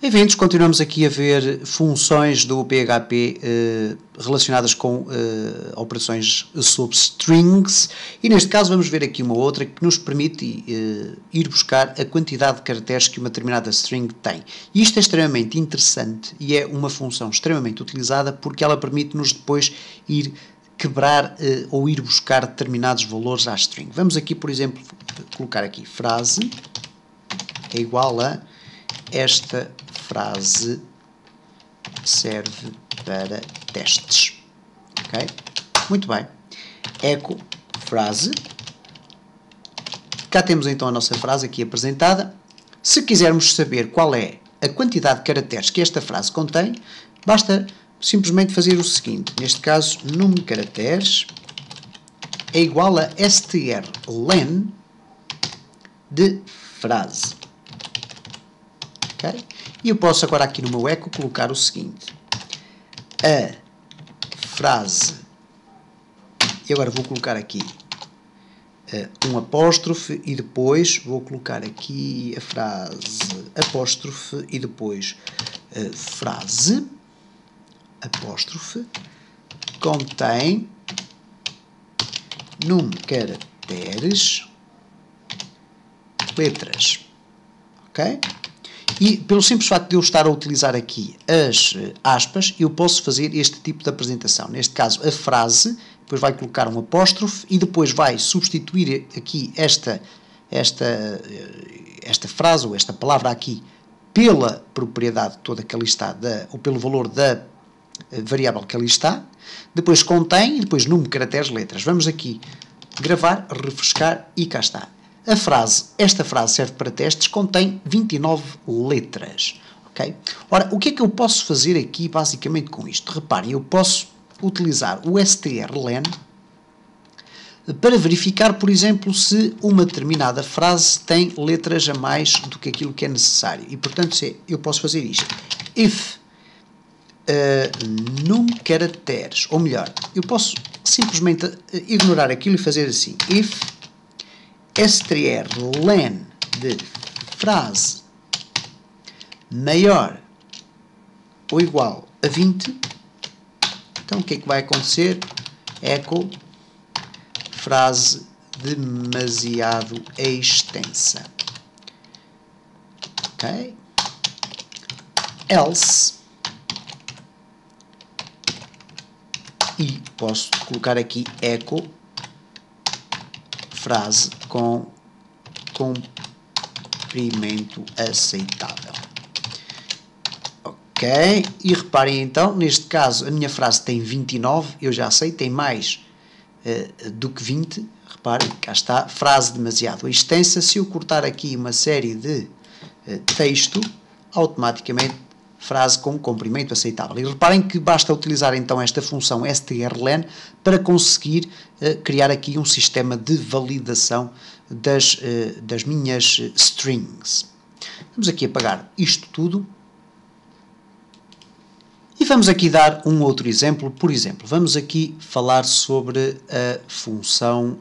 Bem-vindos, continuamos aqui a ver funções do PHP relacionadas com operações sobre strings e neste caso vamos ver aqui uma outra que nos permite ir buscar a quantidade de caracteres que uma determinada string tem. E isto é extremamente interessante e é uma função extremamente utilizada porque ela permite-nos depois ir quebrar ou ir buscar determinados valores à string. Vamos aqui, por exemplo, colocar aqui frase é igual a esta frase serve para testes. Ok? Muito bem. Echo frase. Cá temos então a nossa frase aqui apresentada. Se quisermos saber qual é a quantidade de caracteres que esta frase contém, basta simplesmente fazer o seguinte. Neste caso, número de caracteres é igual a strlen de frase. Okay? E eu posso agora aqui no meu eco colocar o seguinte. A frase, e agora vou colocar aqui um apóstrofe e depois vou colocar aqui a frase apóstrofe e depois frase apóstrofe contém número de caracteres letras. Ok? E pelo simples facto de eu estar a utilizar aqui as aspas, eu posso fazer este tipo de apresentação. Neste caso, a frase, depois vai colocar um apóstrofe e depois vai substituir aqui esta frase ou esta palavra aqui pela propriedade toda que ali está, ou pelo valor da variável que ali está. Depois contém e depois número de caracteres letras. Vamos aqui gravar, refrescar e cá está. A frase, esta frase serve para testes, contém 29 letras. Okay? Ora, o que é que eu posso fazer aqui basicamente com isto? Reparem, eu posso utilizar o strlen para verificar, por exemplo, se uma determinada frase tem letras a mais do que aquilo que é necessário. E, portanto, eu posso fazer isto. If número de caracteres, ou melhor, eu posso simplesmente ignorar aquilo e fazer assim. If strlen de frase maior ou igual a 20, então o que é que vai acontecer? Echo frase demasiado extensa. Ok? Else, e posso colocar aqui echo frase com comprimento aceitável. Ok? E reparem então, neste caso a minha frase tem 29, eu já sei, tem mais do que 20. Reparem, cá está, frase demasiado extensa. Se eu cortar aqui uma série de texto, automaticamente frase com comprimento aceitável. E reparem que basta utilizar então esta função strlen para conseguir criar aqui um sistema de validação das minhas strings. Vamos aqui apagar isto tudo. E vamos aqui dar um outro exemplo. Por exemplo, vamos aqui falar sobre a função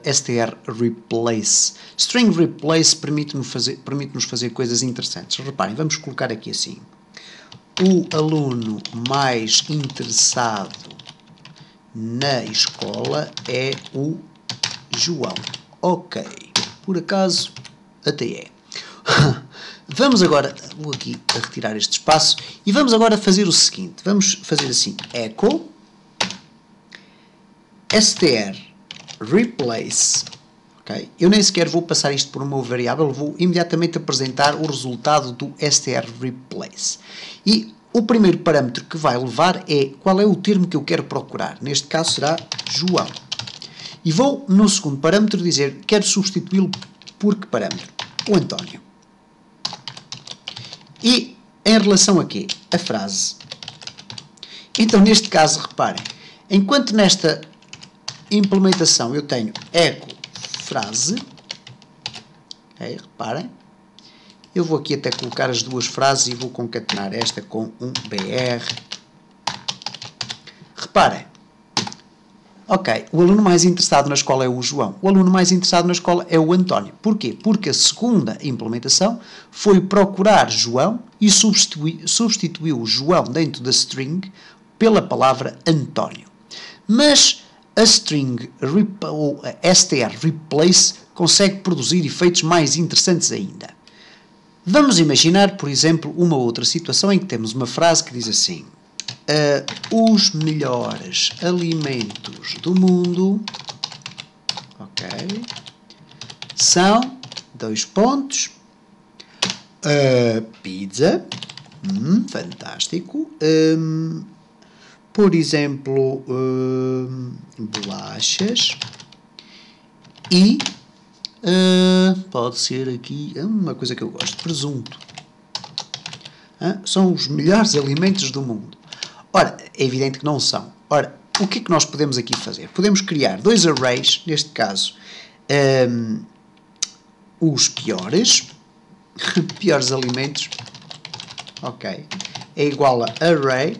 strReplace. String replace permite-nos fazer coisas interessantes. Reparem, vamos colocar aqui assim. O aluno mais interessado na escola é o João. Ok, por acaso até é. Vamos agora, vou aqui a retirar este espaço e vamos agora fazer o seguinte. Vamos fazer assim, echo strReplace. Okay? Eu nem sequer vou passar isto por uma variável, vou imediatamente apresentar o resultado do strReplace. E o primeiro parâmetro que vai levar é qual é o termo que eu quero procurar. Neste caso será João. E vou, no segundo parâmetro, dizer quero substituí-lo por que parâmetro? O António. E em relação a quê? A frase. Então, neste caso, reparem, enquanto nesta implementação eu tenho echo frase, okay, reparem, eu vou aqui até colocar as duas frases e vou concatenar esta com um BR. Reparem, Ok, o aluno mais interessado na escola é o João. O aluno mais interessado na escola é o António. Porquê? Porque a segunda implementação foi procurar João e substituiu o João dentro da string pela palavra António. Mas a string ou a str replace consegue produzir efeitos mais interessantes ainda. Vamos imaginar, por exemplo, uma outra situação em que temos uma frase que diz assim: os melhores alimentos do mundo, ok, são, dois pontos, pizza, fantástico, por exemplo, bolachas e pode ser aqui uma coisa que eu gosto, presunto. São os melhores alimentos do mundo. Ora, é evidente que não são. Ora, o que é que nós podemos aqui fazer? Podemos criar dois arrays, neste caso, os piores alimentos, ok, é igual a array,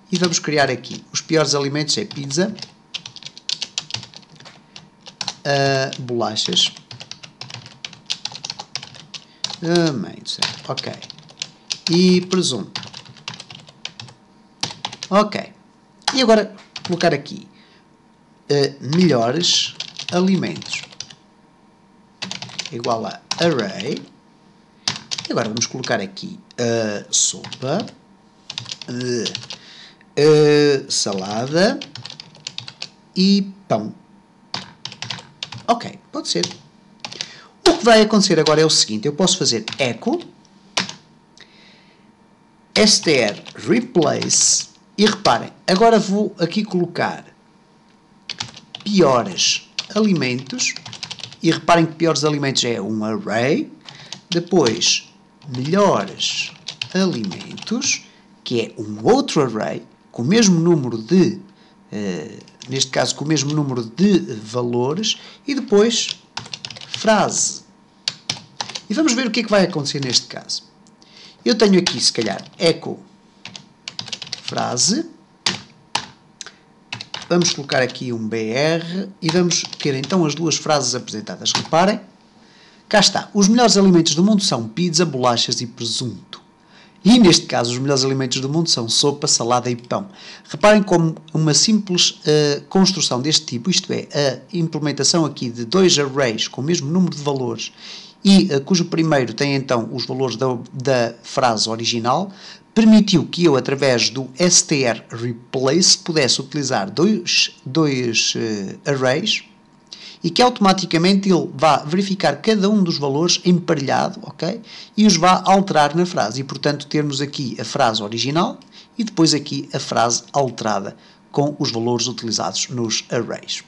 e vamos criar aqui, os piores alimentos é pizza, bolachas, ok, e presunto. Ok. E agora colocar aqui melhores alimentos igual a array. E agora vamos colocar aqui sopa, salada e pão. Ok, pode ser. O que vai acontecer agora é o seguinte: eu posso fazer echo str replace. E reparem, agora vou aqui colocar piores alimentos, e reparem que piores alimentos é um array, depois melhores alimentos, que é um outro array, com o mesmo número de, neste caso com o mesmo número de valores, e depois frase. E vamos ver o que é que vai acontecer neste caso. Eu tenho aqui, se calhar, echo frase, vamos colocar aqui um BR e vamos ter então as duas frases apresentadas. Reparem, cá está, os melhores alimentos do mundo são pizza, bolachas e presunto. E neste caso os melhores alimentos do mundo são sopa, salada e pão. Reparem como uma simples construção deste tipo, isto é, a implementação aqui de dois arrays com o mesmo número de valores e cujo primeiro tem então os valores da frase original, permitiu que eu, através do str replace, pudesse utilizar dois arrays e que automaticamente ele vá verificar cada um dos valores emparelhado, ok? E os vá alterar na frase. E, portanto, termos aqui a frase original e depois aqui a frase alterada com os valores utilizados nos arrays.